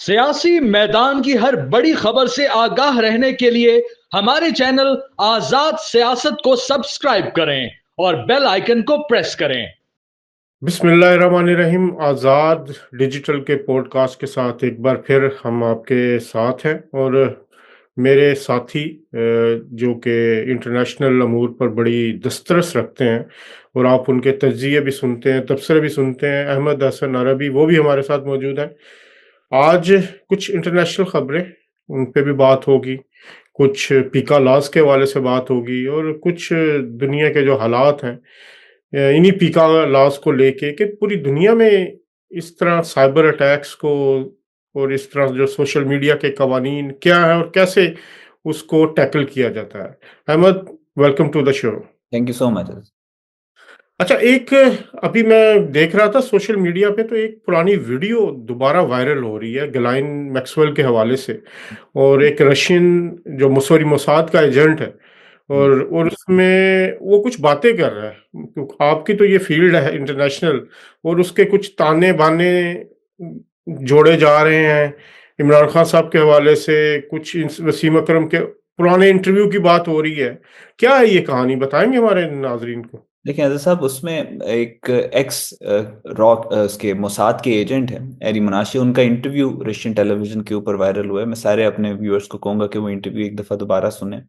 सियासी मैदान की हर बड़ी खबर से आगाह रहने के लिए हमारे चैनल आजाद सियासत को सब्सक्राइब करें और बेल आइकन को प्रेस करें। बिस्मिल्लाहिर्रहमानिर्रहीम। आज़ाद डिजिटल के पॉडकास्ट के साथ एक बार फिर हम आपके साथ हैं और मेरे साथी जो कि इंटरनेशनल अमूर पर बड़ी दस्तरस रखते हैं और आप उनके तज्ज़िये भी सुनते हैं, तबसरे भी सुनते हैं, अहमद हसन अरबी, वो भी हमारे साथ मौजूद हैं। आज कुछ इंटरनेशनल ख़बरें, उन पे भी बात होगी, कुछ पीका लॉस के हवाले से बात होगी और कुछ दुनिया के जो हालात हैं इन्हीं पीका लॉस को लेके कि पूरी दुनिया में इस तरह साइबर अटैक्स को और इस तरह जो सोशल मीडिया के कवानीन क्या है और कैसे उसको टैकल किया जाता है। Ahmed, welcome to the show. Thank you so much. अच्छा, एक अभी मैं देख रहा था सोशल मीडिया पे, तो एक पुरानी वीडियो दोबारा वायरल हो रही है गहिलान मैक्सवेल के हवाले से, और एक रशियन जो मोसाद का एजेंट है और उसमें वो कुछ बातें कर रहा है। आपकी तो ये फील्ड है इंटरनेशनल, और उसके कुछ ताने बाने जोड़े जा रहे हैं इमरान खान साहब के हवाले से, कुछ वसीम अकरम के पुराने इंटरव्यू की बात हो रही है। क्या है ये कहानी, बताएंगे हमारे नाजरीन को? देखिए अजहर साहब, उसमें एक एक्स रॉक उसके मोसाद के एजेंट हैं एरी मुनाशी, उनका इंटरव्यू रशियन टेलीविजन के ऊपर वायरल हुआ है। मैं सारे अपने व्यूअर्स को कहूंगा कि वो इंटरव्यू एक दफ़ा दोबारा सुने।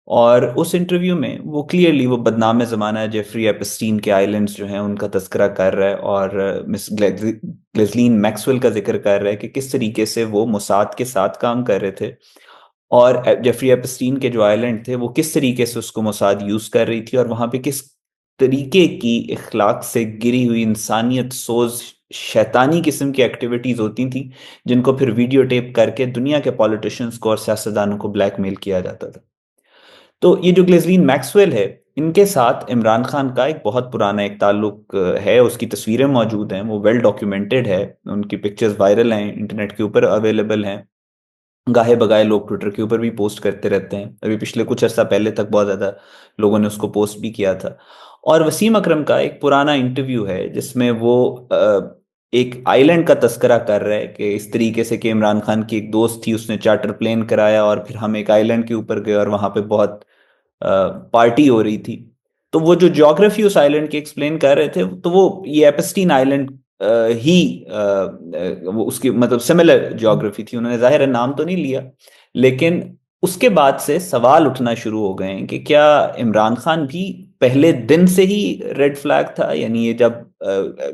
और उस इंटरव्यू में वो क्लियरली वो बदनाम ज़माना जेफरी एपस्टीन के आइलैंड्स जो हैं उनका तस्करा कर रहा है और मिस ग्हिसलीन मैक्सवेल का जिक्र कर रहा है कि किस तरीके से वो मोसाद के साथ काम कर रहे थे और जेफरी एपस्टीन के जो आइलैंड थे वो किस तरीके से उसको मोसाद यूज़ कर रही थी और वहाँ पे किस तरीके की इखलाक से गिरी हुई इंसानियत सोज शैतानी किस्म की एक्टिविटीज होती थी, जिनको फिर वीडियो टेप करके दुनिया के पॉलिटिशियंस को और सियासतदानों को ब्लैकमेल किया जाता था। तो ये जो ग्हिसलीन मैक्सवेल है, इनके साथ इमरान खान का एक बहुत पुराना एक ताल्लुक है। उसकी तस्वीरें मौजूद हैं, वो वेल डॉक्यूमेंटेड है, उनकी पिक्चर्स वायरल हैं, इंटरनेट के ऊपर अवेलेबल हैं। गाहे बगाए लोग ट्विटर के ऊपर भी पोस्ट करते रहते हैं। अभी पिछले कुछ अर्सा पहले तक बहुत ज़्यादा लोगों ने उसको पोस्ट भी किया था। और वसीम अकरम का एक पुराना इंटरव्यू है जिसमें वो एक आइलैंड का तस्करा कर रहा है कि इस तरीके से कि इमरान खान की एक दोस्त थी, उसने चार्टर प्लेन कराया और फिर हम एक आइलैंड के ऊपर गए और वहाँ पे बहुत पार्टी हो रही थी। तो वो जो ज्योग्राफी उस आइलैंड की एक्सप्लेन कर रहे थे, तो वो ये एपस्टीन आइलैंड ही वो उसकी मतलब सिमिलर ज्योग्राफी थी। उन्होंने जाहिर है नाम तो नहीं लिया, लेकिन उसके बाद से सवाल उठना शुरू हो गए हैं कि क्या इमरान खान भी पहले दिन से ही रेड फ्लैग था, यानी ये जब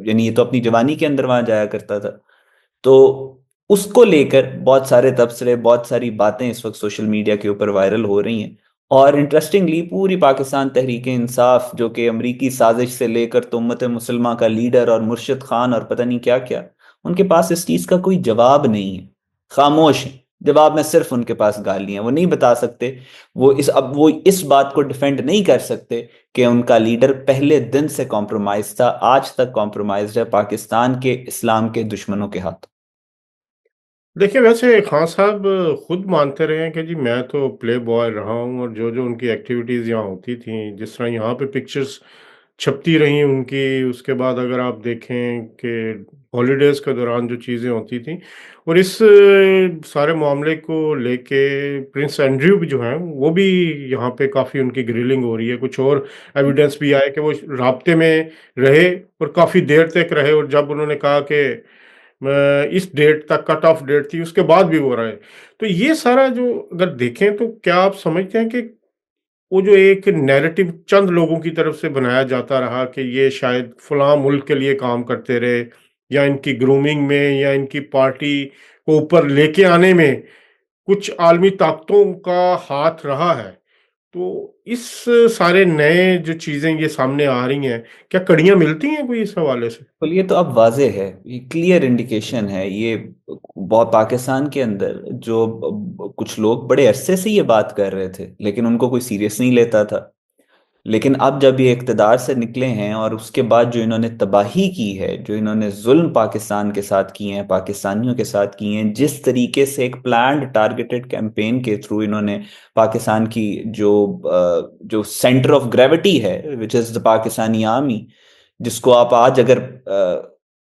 यानी ये तो अपनी जवानी के अंदर वहां जाया करता था। तो उसको लेकर बहुत सारे तबसरे, बहुत सारी बातें इस वक्त सोशल मीडिया के ऊपर वायरल हो रही हैं। और इंटरेस्टिंगली पूरी पाकिस्तान तहरीक इंसाफ, जो कि अमरीकी साजिश से लेकर तो उम्मत मुसलमान का लीडर और मुर्शिद खान और पता नहीं क्या क्या, उनके पास इस चीज़ का कोई जवाब नहीं है, खामोश है। जवाब में सिर्फ उनके पास गालियां, वो नहीं बता सकते, वो इस बात को डिफेंड नहीं कर सकते कि उनका लीडर पहले दिन से कॉम्प्रोमाइज था, आज तक कॉम्प्रोमाइज है पाकिस्तान के इस्लाम के दुश्मनों के हाथ। देखिए, वैसे खान साहब खुद मानते रहे हैं कि जी मैं तो प्ले बॉय रहा हूँ, और जो जो उनकी एक्टिविटीज़ यहाँ होती थी, जिस तरह यहाँ पे पिक्चर्स छपती रही उनकी, उसके बाद अगर आप देखें कि हॉलीडेज़ के दौरान जो चीज़ें होती थी, और इस सारे मामले को लेके प्रिंस एंड्रयू भी जो हैं वो भी यहाँ पे काफ़ी उनकी ग्रिलिंग हो रही है। कुछ और एविडेंस भी आए कि वो राब्ते में रहे और काफ़ी देर तक रहे, और जब उन्होंने कहा कि इस डेट तक कट ऑफ डेट थी, उसके बाद भी वो रहे। तो ये सारा जो अगर देखें, तो क्या आप समझते हैं कि वो जो एक नैरेटिव चंद लोगों की तरफ से बनाया जाता रहा कि ये शायद फलां मुल्क के लिए काम करते रहे, या इनकी ग्रूमिंग में या इनकी पार्टी को ऊपर लेके आने में कुछ आलमी ताकतों का हाथ रहा है, तो इस सारे नए जो चीज़ें ये सामने आ रही हैं, क्या कड़ियाँ मिलती हैं कोई इस हवाले से? तो ये तो अब वाजे है, ये क्लियर इंडिकेशन है। ये बहुत पाकिस्तान के अंदर जो कुछ लोग बड़े अरसे से ये बात कर रहे थे, लेकिन उनको कोई सीरियस नहीं लेता था। लेकिन अब जब ये इक़्तिदार से निकले हैं और उसके बाद जो इन्होंने तबाही की है, जो इन्होंने जुल्म पाकिस्तान के साथ किए हैं, पाकिस्तानियों के साथ किए हैं, जिस तरीके से एक प्लान्ड टारगेटेड कैंपेन के थ्रू इन्होंने पाकिस्तान की जो सेंटर ऑफ ग्रेविटी है, which is the Pakistani army, जिसको आप आज अगर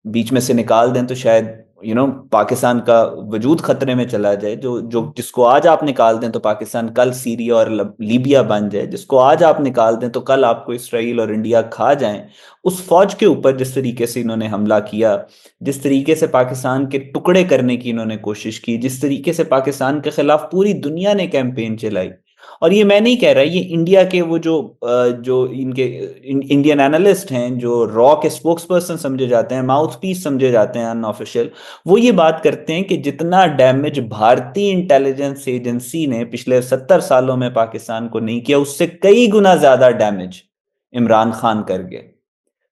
बीच में से निकाल दें तो शायद पाकिस्तान का वजूद खतरे में चला जाए, जो जो जिसको आज आप निकाल दें तो पाकिस्तान कल सीरिया और लीबिया बन जाए, जिसको आज आप निकाल दें तो कल आपको इसराइल और इंडिया खा जाएं, उस फौज के ऊपर जिस तरीके से इन्होंने हमला किया, जिस तरीके से पाकिस्तान के टुकड़े करने की इन्होंने कोशिश की, जिस तरीके से पाकिस्तान के खिलाफ पूरी दुनिया ने कैंपेन चलाई। और ये मैं नहीं कह रहा, ये इंडिया के वो जो इनके इंडियन एनालिस्ट हैं, जो रॉ के स्पोक्स पर्सन समझे जाते हैं, माउथ पीस समझे जाते हैं अनऑफिशियल, वो ये बात करते हैं कि जितना डैमेज भारतीय इंटेलिजेंस एजेंसी ने पिछले 70 सालों में पाकिस्तान को नहीं किया, उससे कई गुना ज्यादा डैमेज इमरान खान कर गए।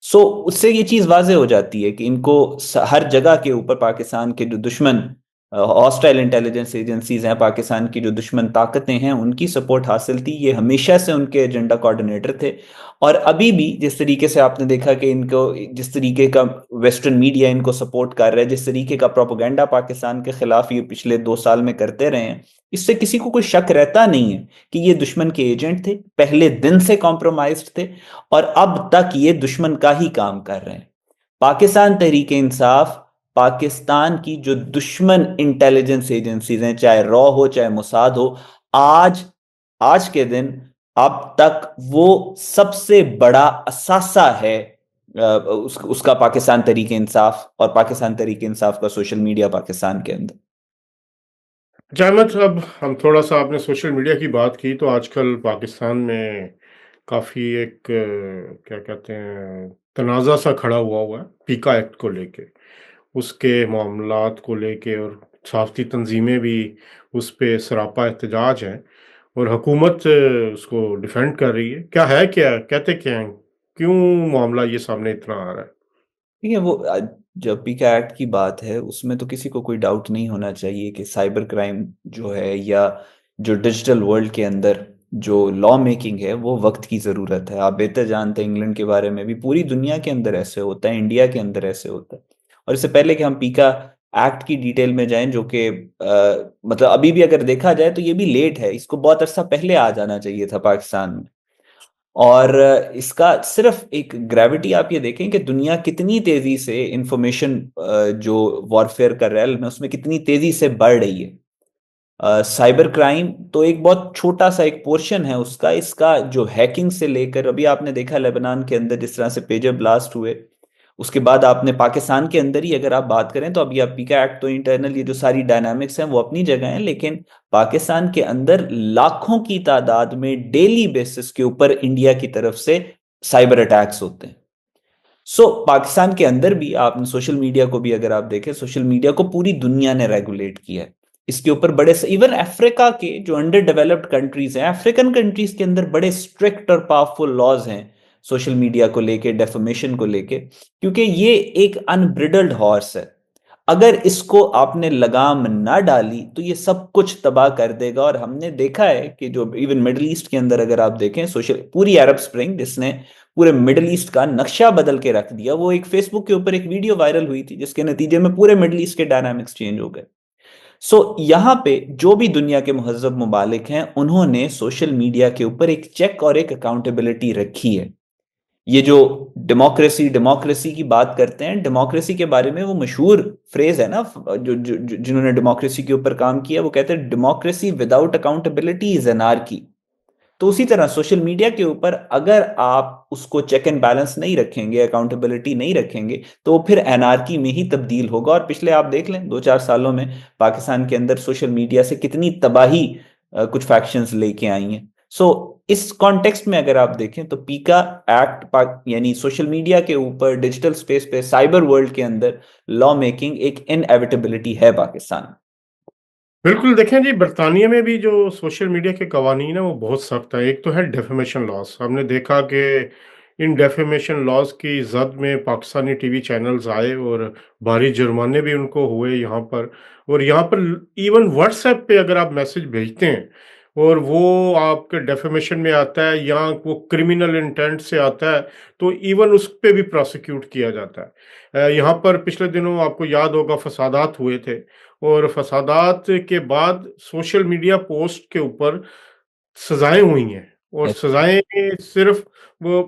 सो उससे ये चीज वाजे हो जाती है कि इनको हर जगह के ऊपर पाकिस्तान के जो दुश्मन हॉस्टाइल इंटेलिजेंस एजेंसीज हैं, पाकिस्तान की जो दुश्मन ताकतें हैं, उनकी सपोर्ट हासिल थी। ये हमेशा से उनके एजेंडा कोऑर्डिनेटर थे। और अभी भी जिस तरीके से आपने देखा कि इनको जिस तरीके का वेस्टर्न मीडिया इनको सपोर्ट कर रहा है, जिस तरीके का प्रोपेगेंडा पाकिस्तान के खिलाफ ये पिछले 2 साल में करते रहे हैं, इससे किसी को कोई शक रहता नहीं है कि ये दुश्मन के एजेंट थे, पहले दिन से कॉम्प्रोमाइज्ड थे और अब तक ये दुश्मन का ही काम कर रहे हैं। पाकिस्तान तहरीक इंसाफ पाकिस्तान की जो दुश्मन इंटेलिजेंस एजेंसीज हैं, चाहे रॉ हो चाहे मोसाद हो, आज आज के दिन अब तक वो सबसे बड़ा असासा है उसका पाकिस्तान तहरीक इंसाफ और पाकिस्तान तहरीक इंसाफ का सोशल मीडिया पाकिस्तान के अंदर। जहमत, अब हम थोड़ा सा आपने सोशल मीडिया की बात की, तो आजकल पाकिस्तान में काफ़ी एक क्या कहते हैं, तनाज़ा सा खड़ा हुआ है पीका एक्ट को लेके, उसके मामलात को लेके, और सहाफ़ती तंजीमें भी उस पे सरापा एहतजाज हैं और हुकूमत उसको डिफेंड कर रही है। क्या है, क्या कहते क्या हैं, क्यों मामला ये सामने इतना आ रहा है? ठीक है, वो जब पीका एक्ट की बात है उसमें तो किसी को कोई डाउट नहीं होना चाहिए कि साइबर क्राइम जो है या जो डिजिटल वर्ल्ड के अंदर जो लॉ मेकिंग है वो वक्त की ज़रूरत है। आप बेहतर जानते हैं, इंग्लैंड के बारे में भी पूरी दुनिया के अंदर ऐसे होता है, इंडिया के अंदर ऐसे होता है। और इससे पहले कि हम पीका एक्ट की डिटेल में जाएं, जो कि मतलब अभी भी अगर देखा जाए तो ये भी लेट है, इसको बहुत अरसा पहले आ जाना चाहिए था पाकिस्तान में। और इसका सिर्फ एक ग्रेविटी आप ये देखें कि दुनिया कितनी तेजी से इंफॉर्मेशन जो वॉरफेयर का रेल में उसमें कितनी तेजी से बढ़ रही है। साइबर क्राइम तो एक बहुत छोटा सा एक पोर्शन है उसका, इसका जो हैकिंग से लेकर अभी आपने देखा लेबनान के अंदर जिस तरह से पेजर ब्लास्ट हुए, उसके बाद आपने पाकिस्तान के अंदर ही अगर आप बात करें तो अभी आप पीका एक्ट तो इंटरनल ये जो सारी डायनामिक्स हैं वो अपनी जगह हैं, लेकिन पाकिस्तान के अंदर लाखों की तादाद में डेली बेसिस के ऊपर इंडिया की तरफ से साइबर अटैक्स होते हैं। पाकिस्तान के अंदर भी आप सोशल मीडिया को भी अगर आप देखें, सोशल मीडिया को पूरी दुनिया ने रेगुलेट किया है। इसके ऊपर बड़े इवन अफ्रीका के जो अंडर डेवलप्ड कंट्रीज हैं, अफ्रीकन कंट्रीज के अंदर बड़े स्ट्रिक्ट और पावरफुल लॉज हैं सोशल मीडिया को लेके, डेफमेशन को लेके, क्योंकि ये एक अनब्रिडल्ड हॉर्स है। अगर इसको आपने लगाम ना डाली तो ये सब कुछ तबाह कर देगा। और हमने देखा है कि जो इवन मिडिल ईस्ट के अंदर अगर आप देखें, सोशल पूरी अरब स्प्रिंग जिसने पूरे मिडिल ईस्ट का नक्शा बदल के रख दिया, वो एक फेसबुक के ऊपर एक वीडियो वायरल हुई थी जिसके नतीजे में पूरे मिडिल ईस्ट के डायनामिक्स चेंज हो गए। यहां पे जो भी दुनिया के मुहज्जब मुमालिक हैं, उन्होंने सोशल मीडिया के ऊपर एक चेक और एक अकाउंटेबिलिटी रखी है। ये जो डेमोक्रेसी डेमोक्रेसी की बात करते हैं, डेमोक्रेसी के बारे में वो मशहूर फ्रेज है ना, जिन्होंने डेमोक्रेसी के ऊपर काम किया वो कहते हैं democracy without accountability is anarchy. तो उसी तरह सोशल मीडिया के ऊपर अगर आप उसको चेक एंड बैलेंस नहीं रखेंगे, अकाउंटेबिलिटी नहीं रखेंगे, तो वो फिर एनार्की में ही तब्दील होगा। और पिछले आप देख लें 2-4 सालों में पाकिस्तान के अंदर सोशल मीडिया से कितनी तबाही कुछ फैक्शंस लेके आई हैं। इस कॉन्टेक्स्ट में अगर आप देखें तो पीका एक्ट यानी सोशल मीडिया के ऊपर, डिजिटल स्पेस पे, साइबर वर्ल्ड के अंदर लॉ मेकिंग एक इनएविटेबिलिटी है पाकिस्तान में। बिल्कुल, देखें जी, बरतानिया में भी जो सोशल मीडिया के कवानीन है वो बहुत सख्त है। एक तो है डेफेमेशन लॉज। हमने देखा कि इन डेफेमेशन लॉज की जद में पाकिस्तानी टीवी चैनल्स आए और भारी जुर्माने भी उनको हुए यहाँ पर। और यहाँ पर इवन व्हाट्सएप पे अगर आप मैसेज भेजते हैं और वो आपके डेफेमेशन में आता है या वो क्रिमिनल इंटेंट से आता है, तो इवन उस पे भी प्रोसिक्यूट किया जाता है। यहाँ पर पिछले दिनों आपको याद होगा फसादात हुए थे, और फसादात के बाद सोशल मीडिया पोस्ट के ऊपर सजाएं हुई हैं, और Yes. सजाएं सिर्फ वो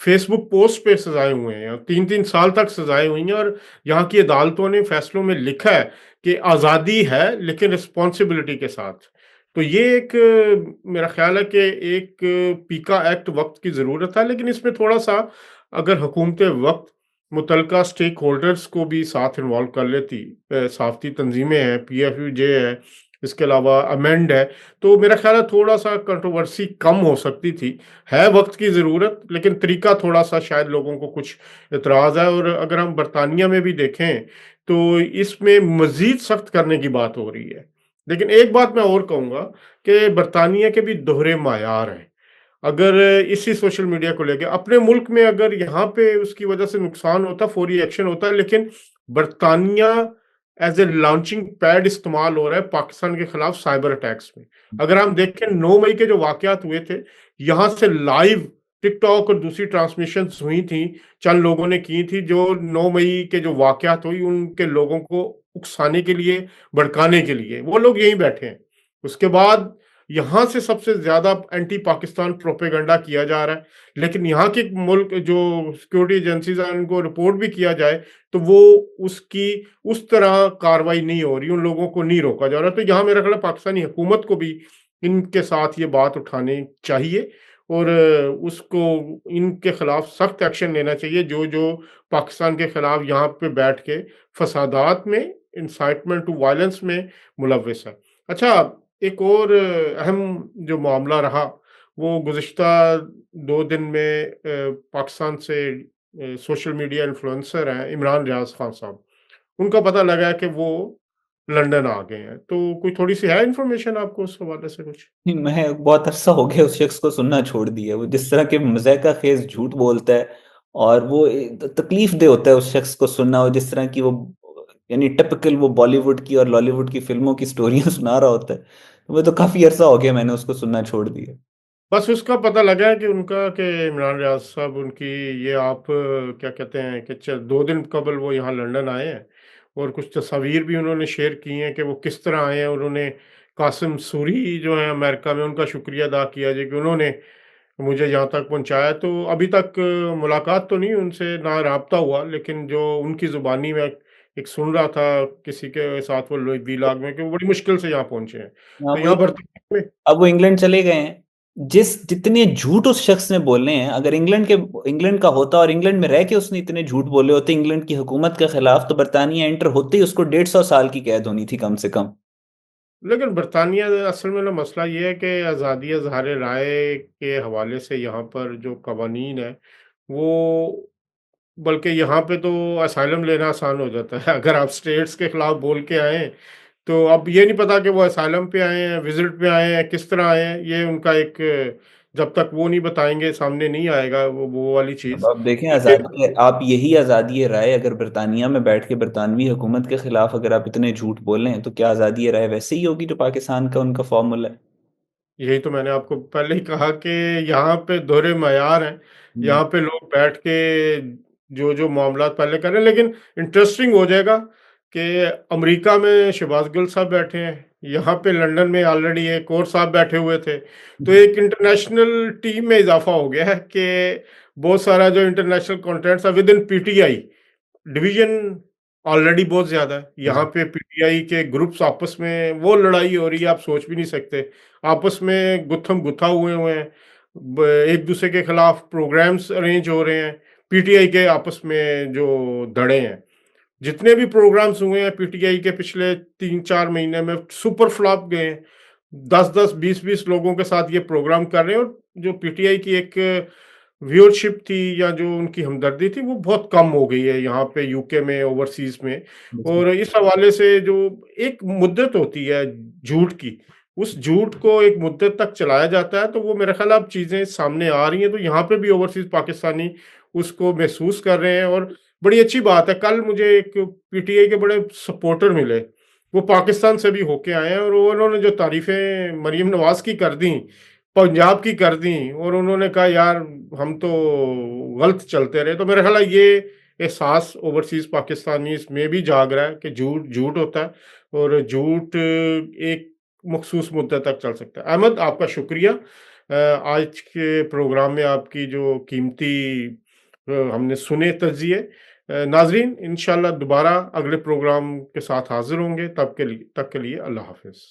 फेसबुक पोस्ट पे सजाए हुए हैं, 3-3 साल तक सजाएं हुई हैं, और यहाँ की अदालतों ने फैसलों में लिखा है कि आज़ादी है लेकिन रिस्पॉन्सिबिलिटी के साथ। तो ये एक मेरा ख्याल है कि एक पीका एक्ट वक्त की ज़रूरत है, लेकिन इसमें थोड़ा-सा अगर हुकूमतें वक्त मुतलका स्टेक होल्डर्स को भी साथ इन्वॉल्व कर लेती, सहाफ़ती तंजीमें हैं, पीएफयूजे है, इसके अलावा अमेंड है, तो मेरा ख्याल है थोड़ा-सा कंट्रोवर्सी कम हो सकती थी। है वक़्त की ज़रूरत, लेकिन तरीका थोड़ा-सा शायद लोगों को कुछ एतराज़ है, और अगर हम बरतानिया में भी देखें, तो इसमें मज़ीद सख्त करने की बात हो रही है। लेकिन एक बात मैं और कहूँगा कि बरतानिया के भी दोहरे मायार हैं। अगर इसी सोशल मीडिया को लेके अपने मुल्क में अगर यहाँ पे उसकी वजह से नुकसान होता, फौरी एक्शन होता है, लेकिन बरतानिया एज़ ए लॉन्चिंग पैड इस्तेमाल हो रहा है पाकिस्तान के खिलाफ साइबर अटैक्स में। अगर हम देखें 9 मई के जो वाक़यात हुए थे, यहाँ से लाइव टिकटॉक और दूसरी ट्रांसमिशंस हुई थी, चंद लोगों ने की थी, जो 9 मई के जो वाक़यात हुई उनके लोगों को उकसाने के लिए, भड़काने के लिए, वो लोग यहीं बैठे हैं। उसके बाद यहाँ से सबसे ज़्यादा एंटी पाकिस्तान प्रोपेगेंडा किया जा रहा है, लेकिन यहाँ के मुल्क जो सिक्योरिटी एजेंसीज़ हैं उनको रिपोर्ट भी किया जाए, तो वो उसकी उस तरह कार्रवाई नहीं हो रही, उन लोगों को नहीं रोका जा रहा। तो यहाँ मेरा ख्याल है पाकिस्तानी हुकूमत को भी इनके साथ ये बात उठानी चाहिए, और उसको इनके खिलाफ सख्त एक्शन लेना चाहिए, जो पाकिस्तान के खिलाफ यहाँ पे बैठ के फसादात में, इंसाइटमेंट टू वायलेंस में मुलव्विस है। अच्छा, एक और अहम जो मामला रहा, वो गुज़िश्ता 2 दिन में पाकिस्तान से सोशल मीडिया इन्फ्लुएंसर हैं इमरान रियाज़ खान साहब। उनका पता लगा है कि वो लंदन आ गए हैं। तो कोई थोड़ी-सी है इन्फॉर्मेशन आपको उस हवाले से कुछ? नहीं, मैं बहुत अरसा हो गया उस शख्स को सुनना छोड़ दिया। वो जिस तरह के मज़ाक़ा ख़ेज़ झूठ बोलता है, और वो तकलीफ़ दे होता है उस शख्स को सुनना, और जिस तरह की वो यानी टिपिकल वो बॉलीवुड की और लॉलीवुड की फ़िल्मों की स्टोरियाँ सुना रहा होता है। वो तो काफ़ी अरसा हो गया मैंने उसको सुनना छोड़ दिया। बस उसका पता लगा है कि उनका कि इमरान रियाज़ साहब उनकी ये आप क्या कहते हैं कि 2 दिन कबल वो यहाँ लंदन आए हैं, और कुछ तस्वीर भी उन्होंने शेयर की हैं कि वो किस तरह आए हैं। उन्होंने कासिम सूरी जो हैं अमेरिका में, उनका शुक्रिया अदा किया जी कि उन्होंने मुझे यहाँ तक पहुँचाया। तो अभी तक मुलाकात तो नहीं उनसे, ना राब्ता हुआ, लेकिन जो उनकी ज़ुबानी में एक सुन रहा था किसी के साथ वो वीलॉग में, कि वो बड़ी मुश्किल से यहाँ पहुँचे हैं। हाँ, तो यहाँ बर्तानिया में अब वो इंग्लैंड चले गए हैं। जितने झूठ उस शख्स ने बोले हैं, अगर इंग्लैंड का होता और इंग्लैंड में रह के उसने इतने झूठ बोले होते इंग्लैंड की हुकूमत के खिलाफ, तो बरतानिया एंटर होते ही उसको 150 साल की कैद होनी थी कम से कम। लेकिन बरतानिया असल में ना मसला ये है कि आज़ादी इज़हार राय के हवाले से यहाँ पर जो कवानीन है, वो बल्कि यहाँ पे तो असाइलम लेना आसान हो जाता है। अगर आप स्टेट्स के खिलाफ बोल के आए, तो अब ये नहीं पता कि वो असाइलम पे आए हैं, विजिट पे आए हैं, किस तरह आए हैं। ये उनका एक, जब तक वो नहीं बताएंगे सामने नहीं आएगा वो वाली अब चीज़। आप देखें, लेकिन आज़ादी, आप यही आज़ादी राय अगर बरतानिया में बैठ के बरतानवी हुकूमत के खिलाफ अगर आप इतने झूठ बोल रहे हैं, तो क्या आज़ादी राय वैसे ही होगी जो पाकिस्तान का उनका फॉर्मूला है? यही तो मैंने आपको पहले ही कहा कि यहाँ पे दोहरे मायार हैं। हम्म। यहाँ पे लोग बैठ के जो मामला पहले कर रहे हैं, लेकिन इंटरेस्टिंग हो जाएगा कि अमेरिका में शहबाज गिल साहब बैठे हैं, यहाँ पे लंदन में ऑलरेडी एक और साहब बैठे हुए थे। तो एक इंटरनेशनल टीम में इजाफा हो गया है कि बहुत सारा जो इंटरनेशनल कंटेंट्स है with in PTI division already बहुत ज़्यादा है। यहाँ पे पीटीआई के ग्रुप्स आपस में वो लड़ाई हो रही है, आप सोच भी नहीं सकते। आपस में गुत्थम-गुत्था हुए हुए हैं। एक-दूसरे के खिलाफ प्रोग्राम्स अरेंज हो रहे हैं। पीटीआई के आपस में जो धड़े हैं। जितने भी प्रोग्राम्स हुए हैं पीटीआई के पिछले 3-4 महीने में सुपर फ्लॉप गए हैं। 10-10, 20-20 लोगों के साथ ये प्रोग्राम कर रहे हैं, और जो पीटीआई की एक व्यूअरशिप थी या जो उनकी हमदर्दी थी वो बहुत कम हो गई है यहाँ पे यूके में, ओवरसीज़ में। और इस हवाले से जो एक मुद्दत होती है झूठ की, उस झूठ को एक मुद्दत तक चलाया जाता है, तो वो मेरा ख़्याल है अब चीज़ें सामने आ रही हैं, तो यहाँ पे भी ओवरसीज़ पाकिस्तानी उसको महसूस कर रहे हैं, और बड़ी अच्छी बात है। कल मुझे एक पीटीआई के बड़े सपोर्टर मिले, वो पाकिस्तान से भी होके आए हैं, और उन्होंने जो तारीफ़ें मरीम नवाज़ की कर दी, पंजाब की कर दी, और उन्होंने कहा यार हम तो गलत चलते रहे। तो मेरा ख्याल है ये एहसास ओवरसीज़ पाकिस्तानीज़ में भी जाग रहा है कि झूठ झूठ होता है, और झूठ एक मखसूस मुद्दत तक चल सकता है। अहमद, आपका शुक्रिया। आज के प्रोग्राम में आपकी जो कीमती हमने सुने तज़िये। नाज़रीन इंशाअल्लाह दोबारा अगले प्रोग्राम के साथ हाज़िर होंगे, तब के लिए अल्लाह हाफ़िज़।